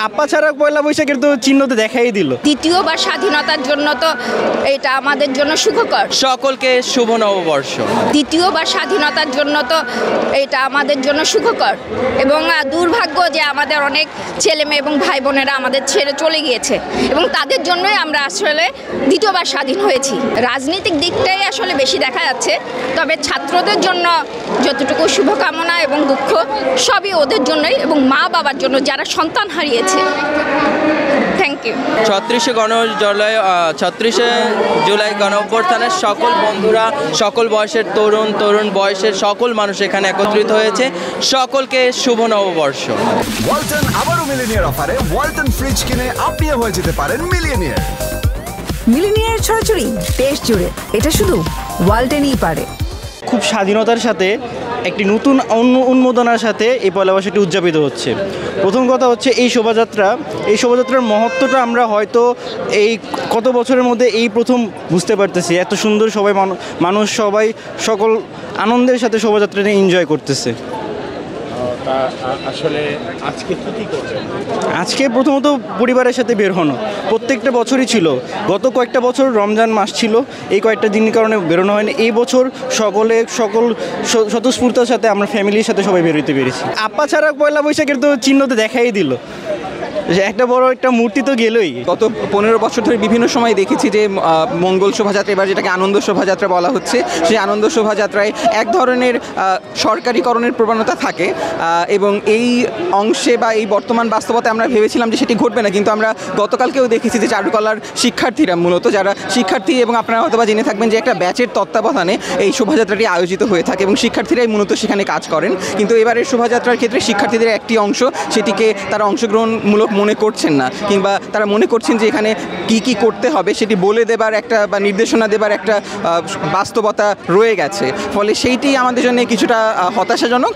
আপা ছাড়া পয়লা বৈশাখের তো চিহ্ন তো দেখাই দিল। দ্বিতীয়বার স্বাধীনতার জন্য তো এটা আমাদের জন্য সুখকর। সকলকে শুভ নববর্ষ। দ্বিতীয়বার স্বাধীনতার জন্য তো এটা আমাদের জন্য সুখকর এবং দুর্ভাগ্য যে আমাদের অনেক ছেলে মেয়ে এবং ভাই বোনেরা আমাদের ছেড়ে চলে গিয়েছে এবং তাদের জন্যই আমরা আসলে দ্বিতীয়বার স্বাধীন হয়েছি। রাজনৈতিক দিকটাই আসলে বেশি দেখা যাচ্ছে, তবে ছাত্রদের জন্য যতটুকু শুভকামনা এবং দুঃখ সবই ওদের জন্যই এবং মা বাবার জন্য যারা সন্তান হারিয়েছে। Thank you. 36শে জুলাই গণ অভ্যুত্থানের সকল বন্ধুরা, সকল বয়সের তরুণ বয়সের সকল মানুষ এখানে একত্রিত হয়েছে। সকলকে শুভ নববর্ষ। ওয়ালটন আবারও মিলিনিয়ার অফারে ওয়ালটন ফ্রিজ কিনে আপনিও হয়ে যেতে পারেন মিলিয়নিয়ার। মিলিনিয়ার ছড়াছড়ি দেশ জুড়ে, এটা শুধু ওয়ালটেনই পারে। খুব স্বাধীনতার সাথে একটি নতুন উন্মোদনার সাথে এই পয়লা বৈশাখটি উদযাপিত হচ্ছে। প্রথম কথা হচ্ছে এই শোভাযাত্রার মহত্বটা আমরা হয়তো এই কত বছরের মধ্যে এই প্রথম বুঝতে পারতেছি। এত সুন্দর সবাই মানুষ সবাই সকল আনন্দের সাথে শোভাযাত্রাটা এনজয় করতেছে। আসলে আজকে কি করছেন? আজকে প্রথমত পরিবারের সাথে বের হনো প্রত্যেকটা বছরই ছিল। গত কয়েকটা বছর রমজান মাস ছিল, এই কয়েকটা দিনের কারণে বেরোনো হয়নি। এই বছর সকল স্বতঃস্ফূর্তার সাথে আমরা ফ্যামিলির সাথে সবাই বেরোতে পেরেছি। আপা ছাড়া পয়লা বৈশাখের তো চিহ্ন তো দেখাই দিল, একটা বড় একটা মূর্তি তো গেলই। গত 15 বছর ধরে বিভিন্ন সময় দেখেছি যে মঙ্গল শোভাযাত্রা, এবার যেটাকে আনন্দ শোভাযাত্রা বলা হচ্ছে, সেই আনন্দ শোভাযাত্রায় এক ধরনের সরকারিকরণের প্রবণতা থাকে এবং এই অংশে বা এই বর্তমান বাস্তবতায় আমরা ভেবেছিলাম যে সেটি ঘটবে না, কিন্তু আমরা গতকালকেও দেখেছি যে চারুকলার শিক্ষার্থীরা, মূলত যারা শিক্ষার্থী এবং আপনারা হয়তো বা জেনে থাকবেন যে একটা ব্যাচের তত্ত্বাবধানে এই শোভাযাত্রাটি আয়োজিত হয়ে থাকে এবং শিক্ষার্থীরাই মূলত সেখানে কাজ করেন। কিন্তু এবারের শোভাযাত্রার ক্ষেত্রে শিক্ষার্থীদের একটি অংশ সেটিকে তারা অংশগ্রহণমূলক মনে করছেন না, কিংবা তারা মনে করছেন যে এখানে কি করতে হবে সেটি বলে দেবার একটা বা নির্দেশনা দেবার একটা বাস্তবতা রয়ে গেছে। ফলে সেইটি আমাদের জন্য কিছুটা হতাশাজনক।